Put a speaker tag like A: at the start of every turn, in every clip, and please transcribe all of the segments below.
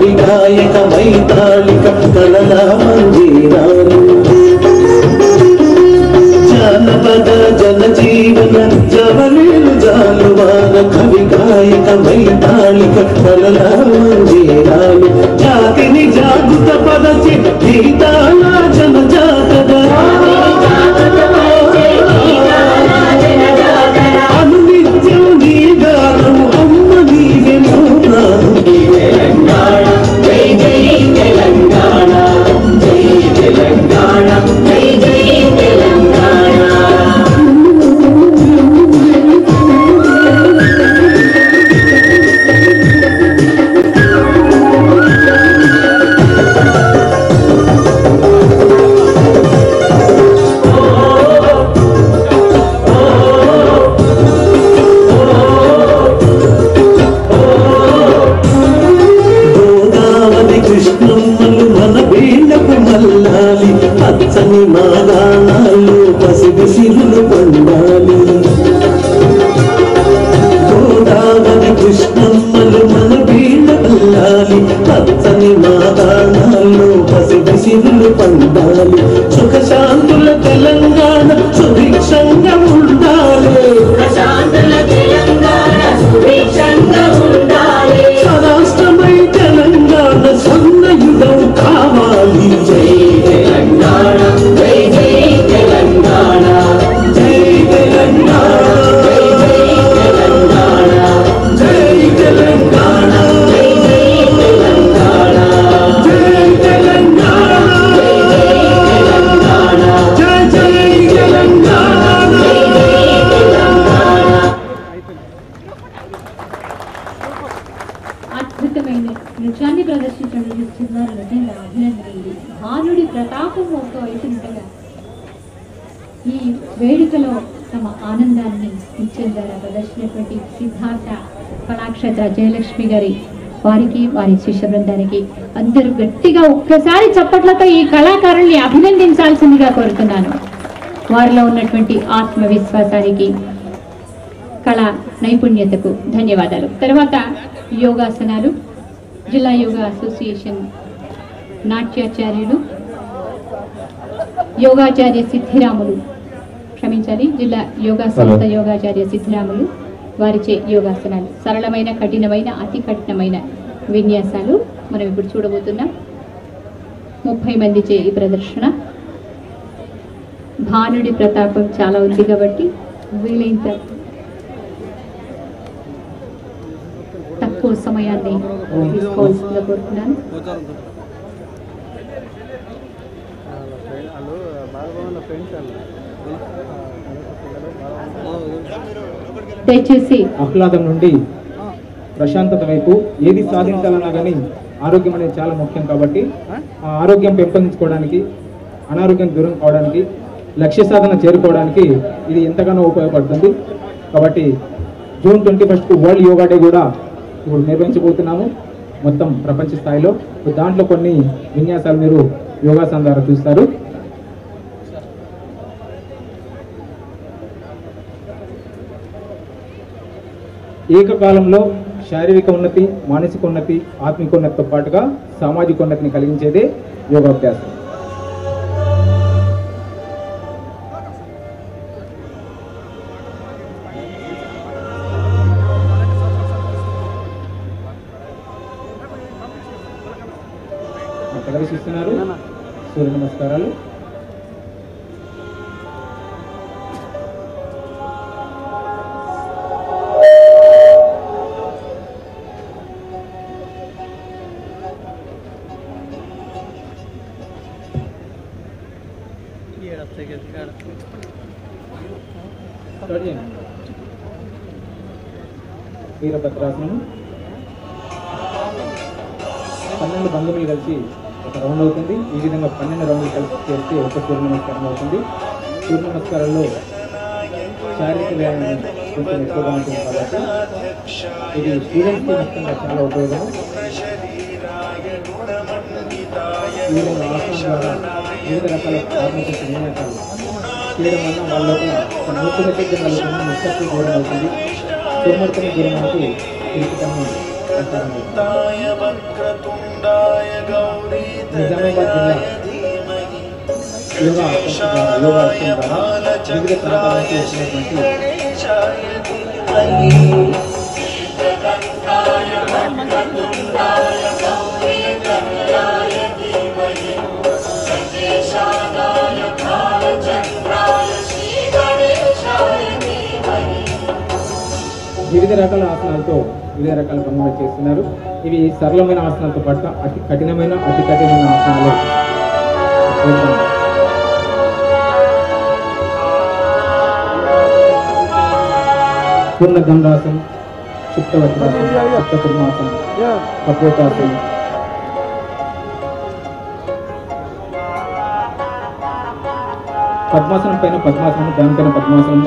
A: కవి గాయక వైతాళిక కళలా మందిరాలు జానపద జనజీవన జవలీలు జాలువాన కవి గాయక వైతాళిక కళలా మందిరాలు జాతిని జాగృత పదచి గీతాల జనజాతర అనునిత్యం నీ గానం అమ్మ నీవెన్నో ప్రాణం తెలంగాణ జై జై తెలంగాణ జై తెలంగాణ జై జై తెలంగాణ పచ్చని మాగాణాలు పసిడి సిరులు పండాలి గోదావరి కృష్ణమ్మలు మన వీళ్ళ పిల్లాలి పచ్చని మాగాణాలు పసిడి సిరులు పండాలి సుఖశాంతుల తెలంగాణ సుభిక్షంగా ఉండాలి స్వరాష్ట్రమై తెలంగాణ సన్నయుధం కావాలి జై తెలంగాణ జై జై తెలంగాణ జై తెలంగాణ జై తెలంగాణ జై తెలంగాణ జై తెలంగాణ జై తెలంగాణ జై జై తెలంగాణ
B: అద్భుతమైన నృత్యాన్ని ప్రదర్శించడం చిన్నారు నిజంగా అభినందనలు. భానుడి ప్రతాపం ఒకవైపు ఉండగా ఈ వేడుకలో తమ ఆనందాన్ని నృత్యం ద్వారా ప్రదర్శించినటువంటి సిద్ధార్థ కళాక్షేత్ర జయలక్ష్మి గారి వారికి వారి శిష్య బృందానికి అందరూ గట్టిగా ఒక్కసారి చప్పట్లతో ఈ కళాకారుల్ని అభినందించాల్సిందిగా కోరుతున్నాను. వారిలో ఉన్నటువంటి ఆత్మవిశ్వాసానికి కళా నైపుణ్యతకు ధన్యవాదాలు. తర్వాత యోగాసనాలు జిల్లా యోగా అసోసియేషన్ నాట్యాచార్యులు యోగాచార్య సిద్ధిరాములు క్షమించాలి జిల్లా యోగా సంస్థ యోగాచార్య సిద్ధిరాములు వారిచే యోగాసనాలు సరళమైన కఠినమైన అతి కఠినమైన విన్యాసాలు మనం ఇప్పుడు చూడబోతున్నాం. 30 మంది చే ఈ ప్రదర్శన. భానుడి ప్రతాపం చాలా ఉంది కాబట్టి వీలైనంత తక్కువ సమయాన్ని తీసుకోవాల్సిందిగా కోరుతున్నాను. దయచేసి
C: ఆహ్లాదం నుండి ప్రశాంతత వైపు ఏది సాధించాలన్నా కానీ ఆరోగ్యం అనేది చాలా ముఖ్యం కాబట్టి ఆ ఆరోగ్యం పెంపొందించుకోవడానికి అనారోగ్యం దూరం కావడానికి లక్ష్య సాధన చేరుకోవడానికి ఇది ఎంతగానో ఉపయోగపడుతుంది. కాబట్టి జూన్ 21కు వరల్డ్ యోగా డే కూడా ఇప్పుడు నిర్వహించబోతున్నాము మొత్తం ప్రపంచ స్థాయిలో. దాంట్లో కొన్ని విన్యాసాలు మీరు యోగాసనం ద్వారా చూస్తారు. ఏకకాలంలో శారీరక ఉన్నతి, మానసిక ఉన్నతి, ఆత్మిక ఉన్నతితో పాటుగా సామాజిక ఉన్నతిని కలిగించేదే యోగాభ్యాసం. ప్రదర్శిస్తున్నారు సూర్య నమస్కారాలు. వీరభద్రాసనం 12 బంధువులు కలిసి ఒక రౌండ్ అవుతుంది. ఈ విధంగా 12 రౌండ్లు కలిసి చేస్తే ఒక సూర్య నమస్కారం అవుతుంది. సూర్య నమస్కారంలో శారీరక వ్యాయామం కొంచెం ఎక్కువగా ఉంటుంది కాబట్టి ఇది స్టూడెంట్స్కి ముఖ్యంగా చాలా ఉపయోగం. ఈ విధంగా ఆసనం ద్వారా వివిధ రకాల ఆత్మశక్తి విన్యాసాలు చేయడం వల్ల వాళ్ళకు నూతన శక్తి కలుగుతుంది, నిశ్శక్తి దూరం అవుతుంది, సోమర్థన దూరం అవుతూ తిరుగుతాము నిజామాబాద్ జిల్లా యోగా ఆశ్రమం ద్వారా వివిధ ప్రాంతాల నుంచి వచ్చినటువంటి వివిధ రకాల ఆసనాలతో వివిధ రకాల పనులు చేస్తున్నారు. ఇవి సరళమైన ఆసనాలతో పాటు అతి కఠినమైన ఆసనాలు. పూర్ణ దండాసనం, సుప్త వజ్రాసనం, సుప్త కుర్మాసనం, కపోతాసనం, పద్మాసనం పైన పద్మాసనం, దానిపైన పద్మాసనం,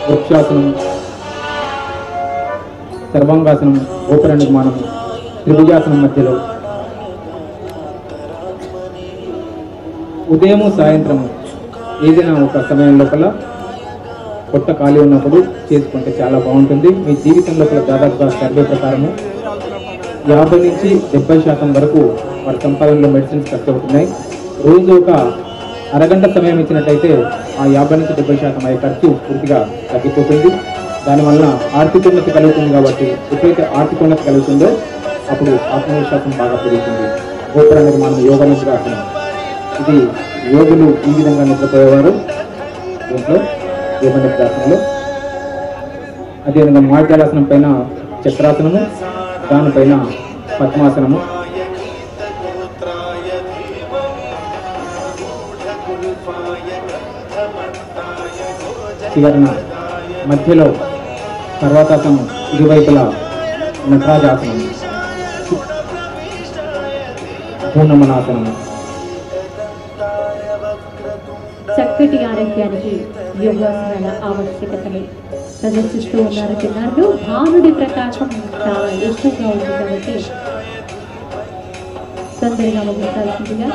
C: వృక్షాసనం, సర్వాంగాసనం, గోపుర నిర్మాణం, త్రిభుజాసనం మధ్యలో ఉదయము సాయంత్రము ఏదైనా ఒక సమయం లోపల పొట్ట ఖాళీ ఉన్నప్పుడు చేసుకుంటే చాలా బాగుంటుంది. మీ జీవితం లోపల దాదాపుగా సర్వే ప్రకారము 50 నుంచి 70% వరకు వారి సంపాదనలో మెడిసిన్స్ ఖర్చు అవుతున్నాయి. రోజు ఒక అరగంట సమయం ఇచ్చినట్టయితే ఆ 50 నుంచి 70% అయ్యే ఖర్చు పూర్తిగా తగ్గిపోతుంది. దానివల్ల ఆర్థిక ఉన్నతి కలుగుతుంది. కాబట్టి ఎప్పుడైతే ఆర్థిక ఉన్నతి కలుగుతుందో అప్పుడు ఆత్మవిశ్వాసం బాగా పెరుగుతుంది. గోపుర నిర్మాణం, యోగ నిద్రాసనం, ఇది యోగులు ఈ విధంగా నిద్రపోయేవారు దీంట్లో యోగ నిద్రాసనంలో. అదేవిధంగా మార్జాలాసనం పైన చక్రాసనము, దానిపైన పద్మాసనము, చివరన మధ్యలో పర్వతాసనం, ఇరువైపులా నటరాజాసనం, పూర్ణమనాసనము.
B: చక్కటి ఆరోగ్యానికి యోగాసనాల ఆవశ్యకతని ప్రదర్శిస్తూ ఉన్నారు చిన్నారులు. భానుడి ప్రకాశం చాలా ఎక్కువగా ఉంది కాబట్టి తొందరగా ముగించాల్సిందిగా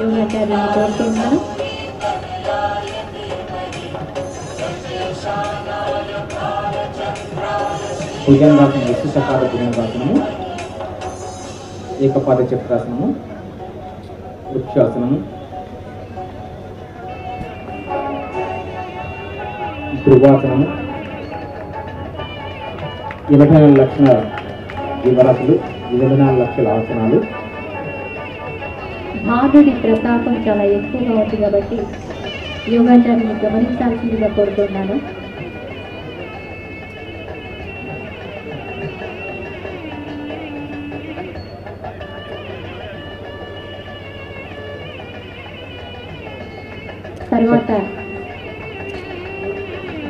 B: యోగాచార్యులను కోరుతూ ఉన్నాను.
C: భుజంగాసనం, విశిష్టపాద భుజంగాసనము, ఏకపాద చక్రాసనము, వృక్షాసనము, ధ్రువాసనము, 24 లక్షల వివరాసులు, 24 లక్షల ఆసనాలు.
B: భానుడి ప్రతాపం చాలా ఎక్కువగా ఉంది కాబట్టి యోగాచార్యుని గమనించాల్సిందిగా కోరుతున్నాను. తర్వాత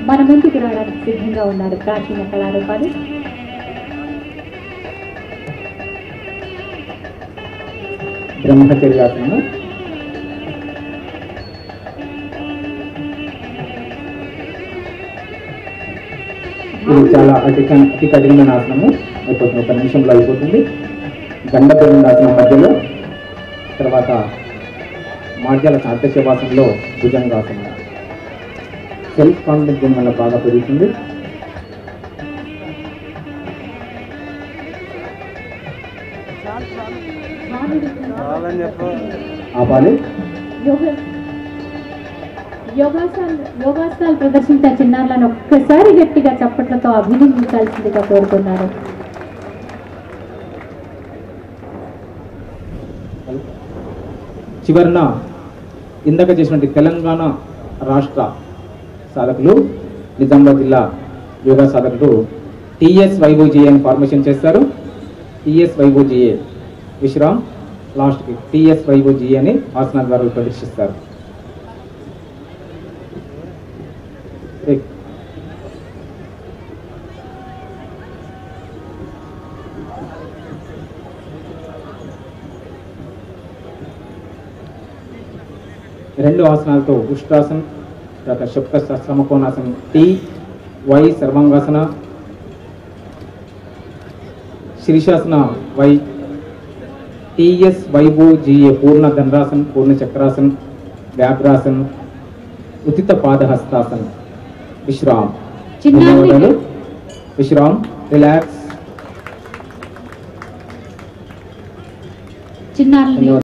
B: మన ముందుకు రావడానికి సిద్ధంగా ఉన్నారు ప్రాచీన కళారూపాలు.
C: బ్రహ్మచర్యాసనము, ఇది చాలా అతి కఠినమైన ఆసనము. అయిపోతుంది, 1 నిమిషంలో అయిపోతుంది. గండపేరుండాసనం మధ్యలో, తర్వాత మార్జాల అర్ధశవాసంలో భుజంగాసనం. సెల్ఫ్ కాన్ఫిడెన్స్ దీని వల్ల బాగా పెరుగుతుంది. ఆపాలి.
B: యోగాసనాలు ప్రదర్శించే చిన్నారులను ఒక్కసారి గట్టిగా చప్పట్లతో అభినందించాల్సిందిగా కోరుతున్నారు.
C: చివరన ఇందాక చేసినటువంటి తెలంగాణ రాష్ట్ర సాధకులు, నిజామాబాద్ జిల్లా యోగా సాధకుడు TSYOGA అని ఫార్మేషన్ చేస్తారు. TSYOGA విశ్రామ్, లాస్ట్కి TSYOGA అని ఆసనాల ద్వారా ప్రదర్శిస్తారు. రెండు ఆసనాలతో ఉష్ట్రాసన్, తర్వాత శుక్త సమకోణాసనం, TY Sarvangasana, Shirshasana Y, TSYOGA పూర్ణ దండాసన్, పూర్ణ చక్రాసన్, వ్యాఘ్రాసన్, ఉచిత పాదహస్తాసన్. విశ్రామ్.
B: చిన్నారులు
C: ధన్యవాదాలు. విశ్రామ్, రిలాక్స్.
B: చిన్నారులు